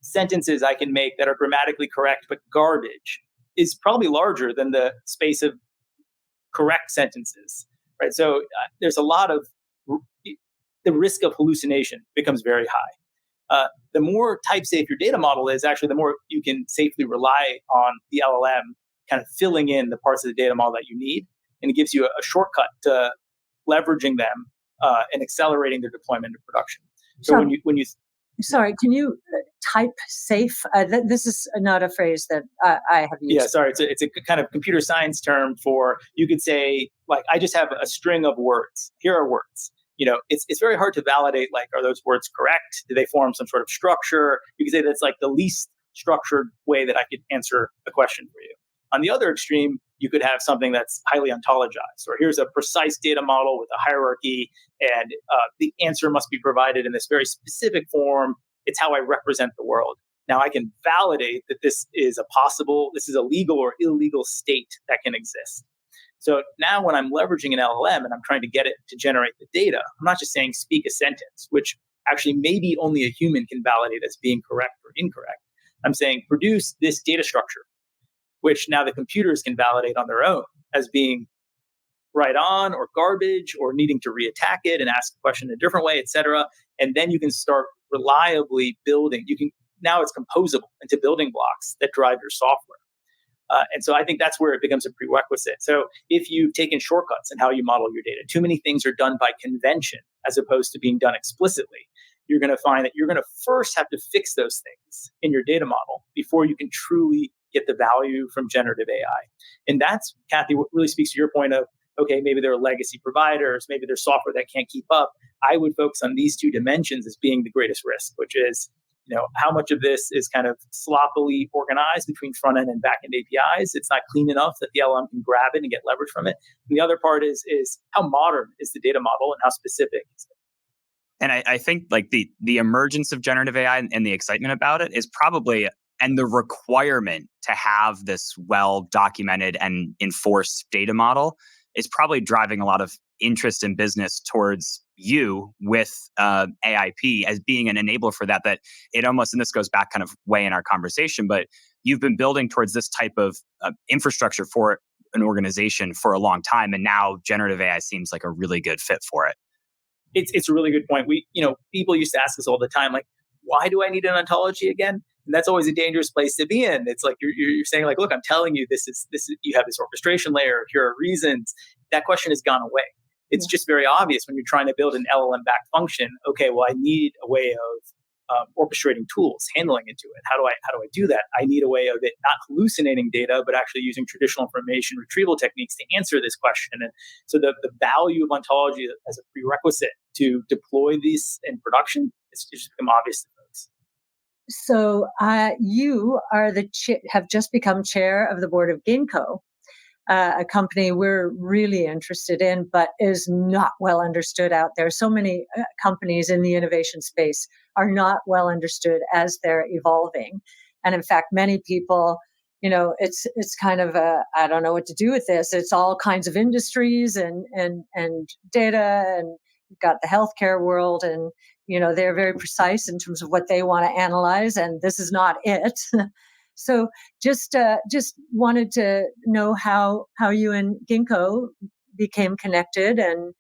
sentences I can make that are grammatically correct but garbage is probably larger than the space of correct sentences, right? So there's a lot of the risk of hallucination becomes very high. The more type safe your data model is, actually, the more you can safely rely on the LLM kind of filling in the parts of the data model that you need. And it gives you a shortcut to leveraging them and accelerating their deployment to production. So when you sorry, can you type safe? This is not a phrase that I have used. Yeah, sorry. It's a kind of computer science term for, you could say, like, I just have a string of words. Here are words. It's very hard to validate, like, are those words correct? Do they form some sort of structure? You could say that's like the least structured way that I could answer a question for you. On the other extreme, you could have something that's highly ontologized, or here's a precise data model with a hierarchy, and the answer must be provided in this very specific form. It's how I represent the world. Now I can validate that this is a legal or illegal state that can exist. So now when I'm leveraging an LLM and I'm trying to get it to generate the data, I'm not just saying speak a sentence, which actually maybe only a human can validate as being correct or incorrect. I'm saying produce this data structure, which now the computers can validate on their own as being right on or garbage or needing to reattack it and ask the question in a different way, et cetera. And then you can start reliably building. Now it's composable into building blocks that drive your software. And so I think that's where it becomes a prerequisite. So if you've taken shortcuts in how you model your data, too many things are done by convention as opposed to being done explicitly, you're going to find that you're going to first have to fix those things in your data model before you can truly get the value from generative AI. And that's, Kathy, what really speaks to your point of, okay, maybe there are legacy providers, maybe there's software that can't keep up. I would focus on these two dimensions as being the greatest risk, which is, how much of this is kind of sloppily organized between front end and back end APIs. It's not clean enough that the LLM can grab it and get leverage from it. And the other part is how modern is the data model and how specific is it? And I think like the emergence of generative AI and the excitement about it is probably, and the requirement to have this well-documented and enforced data model is probably driving a lot of interest in business towards you with AIP as being an enabler for that it almost, and this goes back kind of way in our conversation, but you've been building towards this type of infrastructure for an organization for a long time. And now generative AI seems like a really good fit for it. It's a really good point. People used to ask us all the time, like, why do I need an ontology again? And that's always a dangerous place to be in. It's like you're saying, like, look, I'm telling you, this is you have this orchestration layer. Here are reasons. That question has gone away. It's just very obvious when you're trying to build an LLM-backed function. Okay, well, I need a way of orchestrating tools, handling into it. How do I do that? I need a way of it not hallucinating data, but actually using traditional information retrieval techniques to answer this question. And so the value of ontology as a prerequisite to deploy these in production, it's just become obvious to folks. So you are have just become chair of the board of Ginkgo, a company we're really interested in, but is not well understood out there. So many companies in the innovation space are not well understood as they're evolving. And in fact, many people, it's kind of I don't know what to do with this. It's all kinds of industries and data, and you've got the healthcare world, and they're very precise in terms of what they want to analyze, and this is not it. So just wanted to know how you and Ginkgo became connected and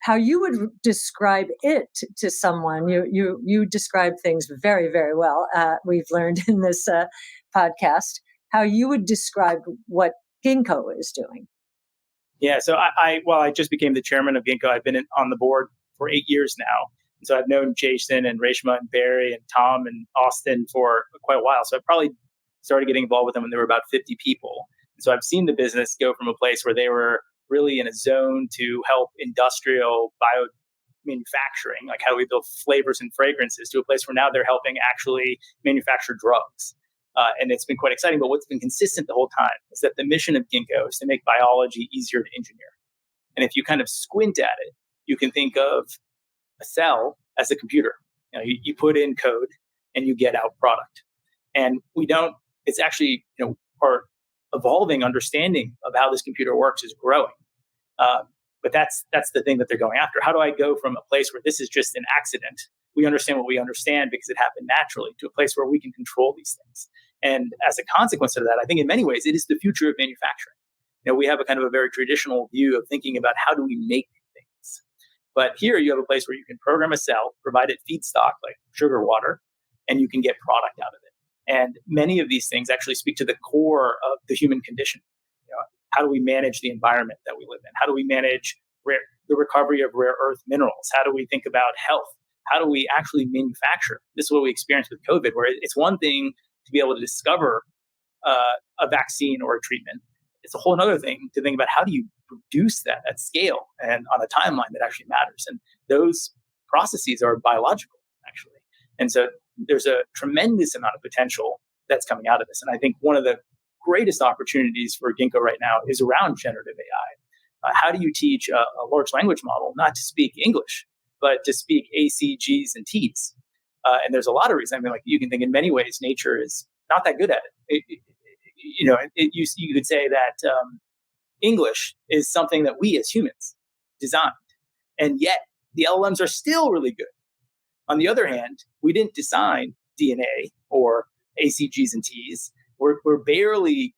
how you would describe it to someone. You describe things very, very well. We've learned in this podcast how you would describe what Ginkgo is doing. Yeah, so I just became the chairman of Ginkgo. I've been on the board for 8 years now. And so I've known Jason and Reshma and Barry and Tom and Austin for quite a while. So I probably started getting involved with them when there were about 50 people. And so I've seen the business go from a place where they were really in a zone to help industrial bio manufacturing, like how do we build flavors and fragrances, to a place where now they're helping actually manufacture drugs. And it's been quite exciting. But what's been consistent the whole time is that the mission of Ginkgo is to make biology easier to engineer. And if you kind of squint at it, you can think of a cell as a computer. You put in code and you get out product. And it's actually, our evolving understanding of how this computer works is growing. But that's the thing that they're going after. How do I go from a place where this is just an accident? We understand what we understand because it happened naturally, to a place where we can control these things. And as a consequence of that, I think in many ways, it is the future of manufacturing. We have a kind of a very traditional view of thinking about how do we make things. But here you have a place where you can program a cell, provide it feedstock like sugar water, and you can get product out of it. And many of these things actually speak to the core of the human condition. How do we manage the environment that we live in? How do we manage the recovery of rare earth minerals? How do we think about health? How do we actually manufacture? This is what we experienced with COVID, where it's one thing to be able to discover a vaccine or a treatment. It's a whole other thing to think about how do you produce that at scale and on a timeline that actually matters. And those processes are biological, actually. And so there's a tremendous amount of potential that's coming out of this. And I think one of the greatest opportunities for Ginkgo right now is around generative AI. How do you teach a large language model not to speak English, but to speak A, C, G's, and T's? And there's a lot of reasons. I mean, like, you can think in many ways nature is not that good at it. You could say that English is something that we as humans designed, and yet the LLMs are still really good. On the other hand, we didn't design DNA or ACGs and Ts. We're barely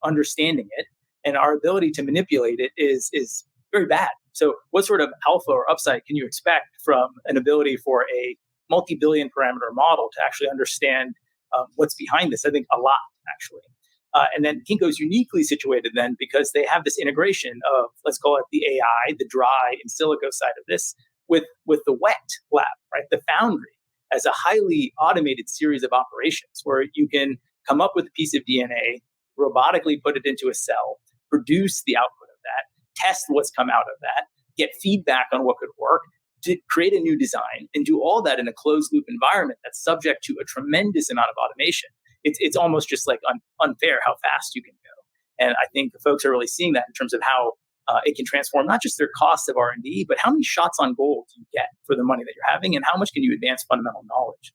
understanding it, and our ability to manipulate it is very bad. So what sort of alpha or upside can you expect from an ability for a multi-billion parameter model to actually understand what's behind this? I think a lot, actually. And then Ginkgo is uniquely situated then because they have this integration of, let's call it the AI, the dry in silico side of this, with the wet lab, right? The foundry as a highly automated series of operations where you can come up with a piece of DNA, robotically put it into a cell, produce the output of that, test what's come out of that, get feedback on what could work, to create a new design, and do all that in a closed loop environment that's subject to a tremendous amount of automation. It's almost just like unfair how fast you can go. And I think folks are really seeing that in terms of how it can transform not just their costs of R&D, but how many shots on goal do you get for the money that you're having, and how much can you advance fundamental knowledge.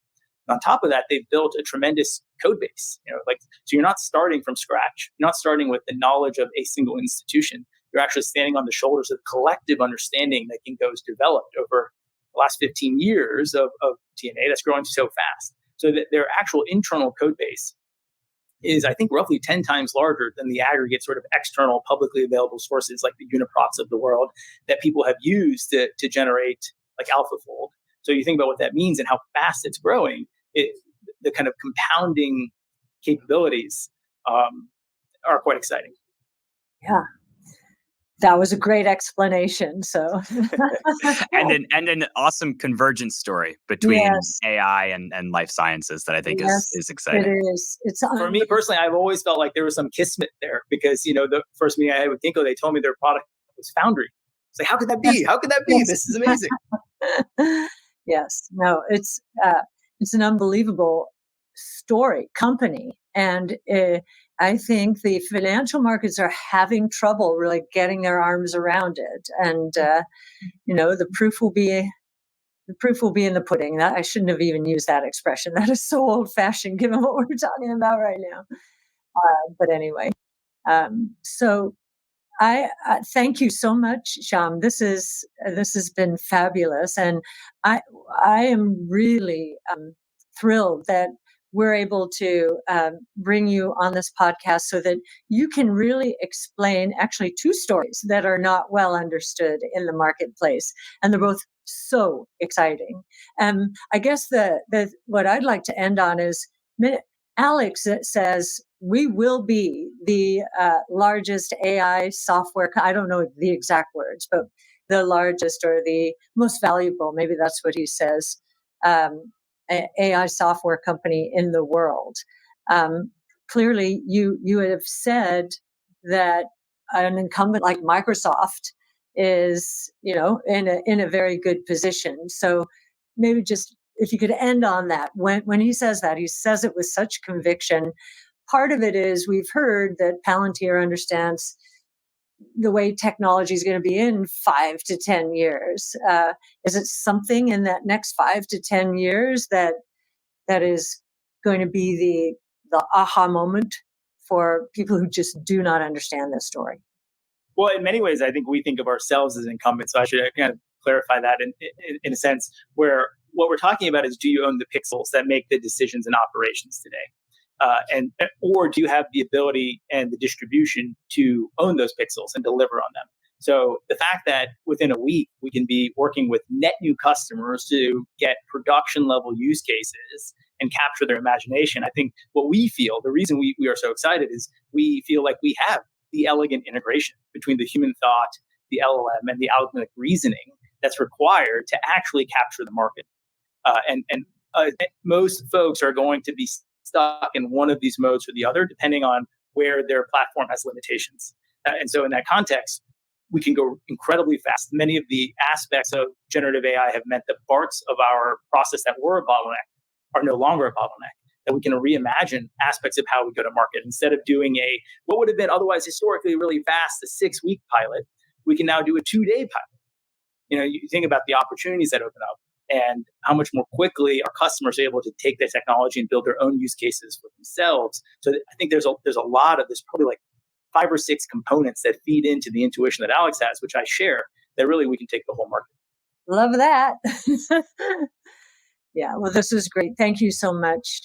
And on top of that, they've built a tremendous code base. So you're not starting from scratch. You're not starting with the knowledge of a single institution. You're actually standing on the shoulders of collective understanding that Ginkgo's developed over the last 15 years of DNA that's growing so fast. So that their actual internal code base is, I think, roughly 10 times larger than the aggregate sort of external publicly available sources like the Uniprots of the world that people have used to generate like AlphaFold. So you think about what that means and how fast it's growing, the kind of compounding capabilities are quite exciting. Yeah. That was a great explanation. So, and an awesome convergence story between AI and life sciences that I think is exciting. It is. It's for me personally. I've always felt like there was some kismet there because the first meeting I had with Ginkgo, they told me their product was Foundry. It's like, how could that be? How could that be? Yes. This is amazing. Yes. No. It's an unbelievable company, and I think the financial markets are having trouble really getting their arms around it. And, the proof will be in the pudding. I shouldn't have even used that expression. That is so old fashioned given what we're talking about right now. But anyway, so I thank you so much, Sham. This has been fabulous. And I am really thrilled that we're able to bring you on this podcast so that you can really explain actually two stories that are not well understood in the marketplace. And they're both so exciting. I guess what I'd like to end on is Alex says, we will be the largest AI software, I don't know the exact words, but the largest or the most valuable, maybe that's what he says, AI software company in the world. Clearly, you have said that an incumbent like Microsoft is, in a very good position. So maybe just if you could end on that. When he says that, he says it with such conviction. Part of it is we've heard that Palantir understands the way technology is going to be in 5 to 10 years. Is it something in that next 5 to 10 years that is going to be the aha moment for people who just do not understand this story? Well, in many ways, I think we think of ourselves as incumbents. So I should kind of clarify that in a sense where what we're talking about is, do you own the pixels that make the decisions and operations today? Or do you have the ability and the distribution to own those pixels and deliver on them? So the fact that within a week we can be working with net new customers to get production level use cases and capture their imagination, I think what we feel, the reason we are so excited is we feel like we have the elegant integration between the human thought, the LLM, and the algorithmic reasoning that's required to actually capture the market. Most folks are going to be stuck in one of these modes or the other, depending on where their platform has limitations. And so in that context, we can go incredibly fast. Many of the aspects of generative AI have meant that parts of our process that were a bottleneck are no longer a bottleneck. that we can reimagine aspects of how we go to market. Instead of doing what would have been otherwise historically really fast, a 6-week pilot, we can now do a 2-day pilot. You think about the opportunities that open up and how much more quickly our customers are able to take the technology and build their own use cases for themselves. So I think there's a lot of this, probably like 5 or 6 components that feed into the intuition that Alex has, which I share, that really we can take the whole market. Love that. Yeah, well, this is great. Thank you so much.